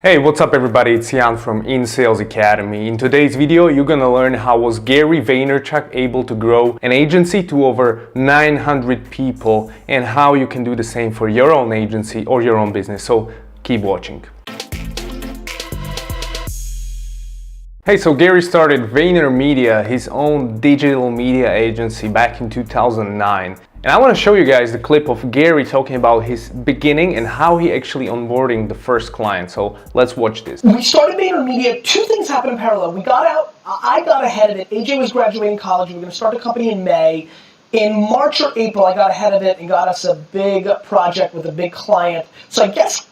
Hey, what's up everybody? It's Jan from In Sales Academy. In today's video, you're gonna learn how was Gary Vaynerchuk able to grow an agency to over 900 people and how you can do the same for your own agency or your own business. So keep watching. Hey, so Gary started Vaynermedia, his own digital media agency back in 2009. And I want to show you guys the clip of Gary talking about his beginning and how he actually onboarding the first client. So let's watch this. We started Vaynermedia, two things happened in parallel. We got out, I got ahead of it. AJ was graduating college, we were gonna start a company in May. In March or April, I got ahead of it and got us a big project with a big client. So I guess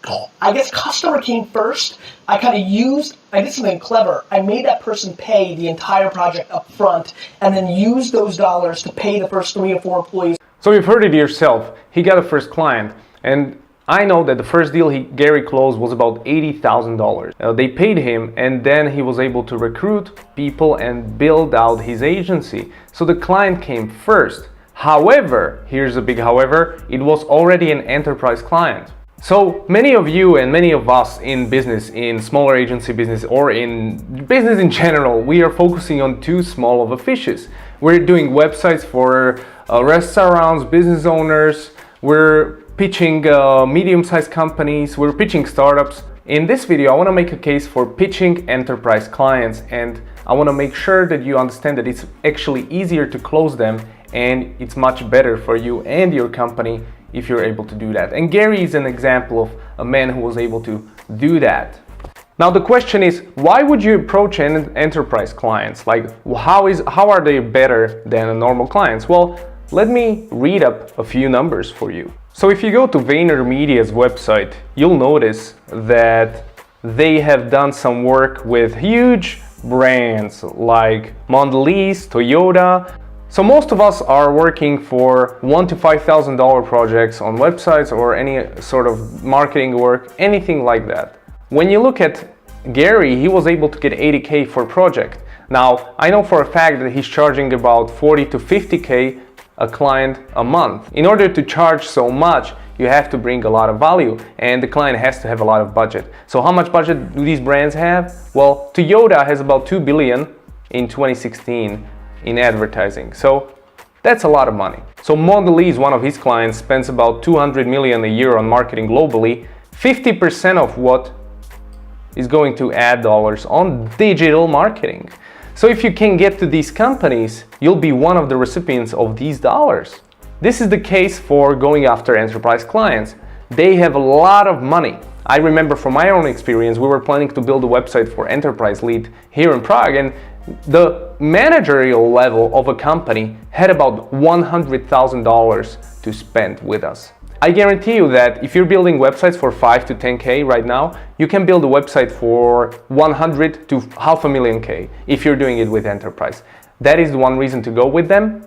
customer came first. I did something clever. I made that person pay the entire project up front and then used those dollars to pay the first 3 or 4 employees. So you've heard it yourself. He got a first client, and I know that the first deal Gary closed was about $80,000. They paid him, and then he was able to recruit people and build out his agency. So the client came first. However, here's a big however, it was already an enterprise client. So many of you and many of us in business, in smaller agency business or in business in general, we are focusing on too small of a fishes. We're doing websites for restaurants, business owners, we're pitching medium-sized companies, we're pitching startups. In this video, I want to make a case for pitching enterprise clients, and I want to make sure that you understand that it's actually easier to close them and it's much better for you and your company if you're able to do that. And Gary is an example of a man who was able to do that. Now the question is, why would you approach enterprise clients? Like, how are they better than normal clients? Well, let me read up a few numbers for you. So if you go to Vaynermedia's website, you'll notice that they have done some work with huge brands like Mondelez, Toyota. So most of us are working for $1,000 to $5,000 projects on websites or any sort of marketing work, anything like that. When you look at Gary, he was able to get 80K for a project. Now, I know for a fact that he's charging about 40 to 50K a client a month. In order to charge so much, you have to bring a lot of value and the client has to have a lot of budget. So how much budget do these brands have? Well, Toyota has about 2 billion in 2016 in advertising. So that's a lot of money. So Mondelez, one of his clients, spends about 200 million a year on marketing globally. 50% of what is going to ad dollars on digital marketing. So if you can get to these companies, you'll be one of the recipients of these dollars. This is the case for going after enterprise clients. They have a lot of money. I remember from my own experience, we were planning to build a website for Enterprise Lead here in Prague, and the managerial level of a company had about $100,000 to spend with us. I guarantee you that if you're building websites for 5 to 10K right now, you can build a website for 100 to $500,000 if you're doing it with enterprise. That is the one reason to go with them,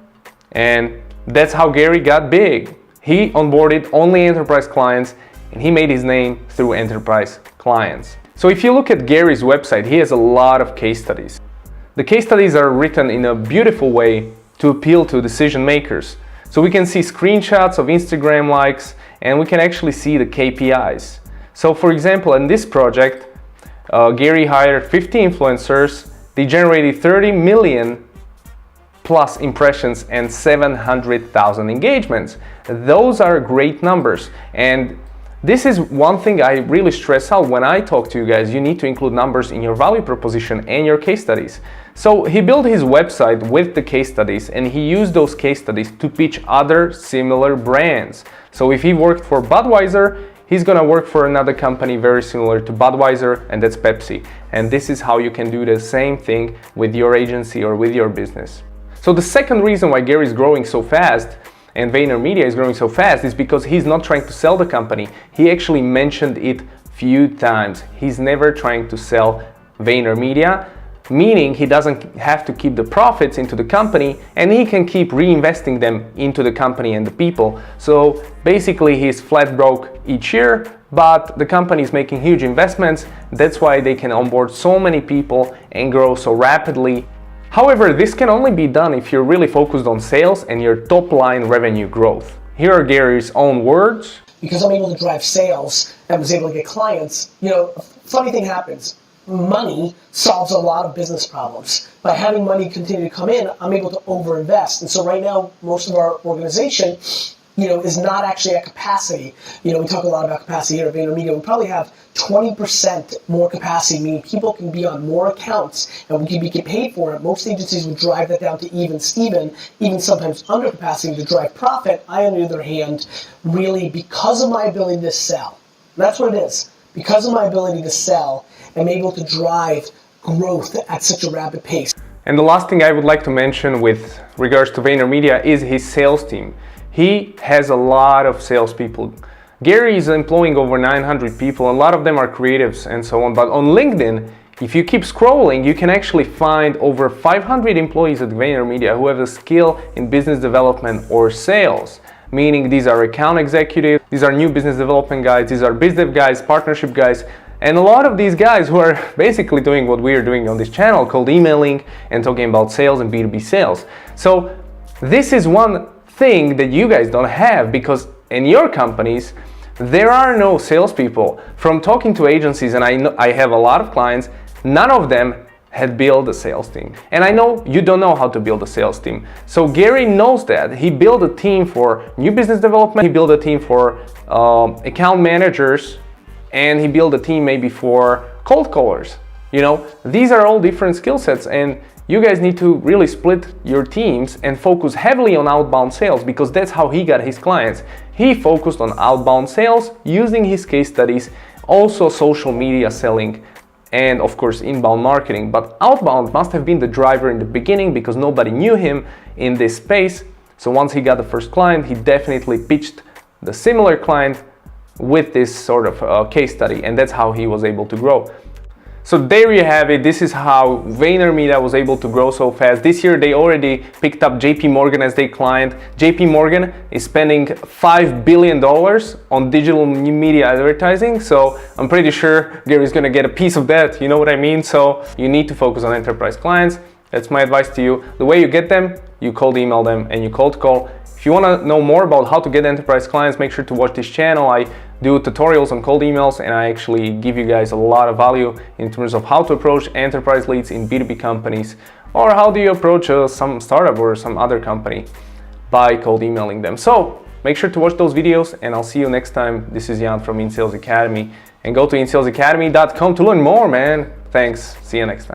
and that's how Gary got big. He onboarded only enterprise clients and he made his name through enterprise clients. So if you look at Gary's website, he has a lot of case studies. The case studies are written in a beautiful way to appeal to decision makers. So we can see screenshots of Instagram likes and we can actually see the KPIs. So for example, in this project, Gary hired 50 influencers. They generated 30 million plus impressions and 700,000 engagements. Those are great numbers. And this is one thing I really stress out when I talk to you guys. You need to include numbers in your value proposition and your case studies. So he built his website with the case studies and he used those case studies to pitch other similar brands. So if he worked for Budweiser, he's gonna work for another company very similar to Budweiser, and that's Pepsi. And this is how you can do the same thing with your agency or with your business. So the second reason why Gary is growing so fast and Vaynermedia is growing so fast is because he's not trying to sell the company. He actually mentioned it few times. He's never trying to sell Vaynermedia, meaning he doesn't have to keep the profits into the company and he can keep reinvesting them into the company and the people. So basically he's flat broke each year, but the company is making huge investments. That's why they can onboard so many people and grow so rapidly. However, this can only be done if you're really focused on sales and your top line revenue growth. Here are Gary's own words. Because I'm able to drive sales and was able to get clients, funny thing happens. Money solves a lot of business problems. By having money continue to come in, I'm able to overinvest. And so right now, most of our organization, is not actually at capacity. We talk a lot about capacity here at Vaynermedia. We probably have 20% more capacity, meaning people can be on more accounts and we can get paid for it. Most agencies would drive that down to even sometimes under capacity to drive profit. I, on the other hand, really, because of my ability to sell, that's what it is. Because of my ability to sell, I'm able to drive growth at such a rapid pace. And the last thing I would like to mention with regards to Vaynermedia is his sales team. He has a lot of salespeople. Gary is employing over 900 people. A lot of them are creatives and so on. But on LinkedIn, if you keep scrolling, you can actually find over 500 employees at Vaynermedia who have a skill in business development or sales. Meaning these are account executives, these are new business development guys, these are biz dev guys, partnership guys. And a lot of these guys who are basically doing what we are doing on this channel, called emailing and talking about sales and B2B sales. So this is one thing that you guys don't have, because in your companies, there are no salespeople. From talking to agencies, and I have a lot of clients, none of them had built a sales team. And I know you don't know how to build a sales team. So Gary knows that. He built a team for new business development, he built a team for account managers, and he built a team maybe for cold callers. These are all different skill sets, and you guys need to really split your teams and focus heavily on outbound sales, because that's how he got his clients. He focused on outbound sales using his case studies, also social media selling, and of course inbound marketing. But outbound must have been the driver in the beginning because nobody knew him in this space. So once he got the first client, he definitely pitched the similar client with this sort of case study, and that's how he was able to grow. So there you have it. This is how Vaynermedia was able to grow so fast. This year they already picked up JP Morgan as their client. JP Morgan is spending $5 billion on digital media advertising. So I'm pretty sure Gary's gonna get a piece of that, you know what I mean? So you need to focus on enterprise clients. That's my advice to you. The way you get them, you cold email them and you cold call. If you want to know more about how to get enterprise clients, make sure to watch this channel. I do tutorials on cold emails, and I actually give you guys a lot of value in terms of how to approach enterprise leads in B2B companies, or how do you approach some startup or some other company by cold emailing them. So make sure to watch those videos, and I'll see you next time. This is Jan from InSales Academy, and go to insalesacademy.com to learn more, man. Thanks. See you next time.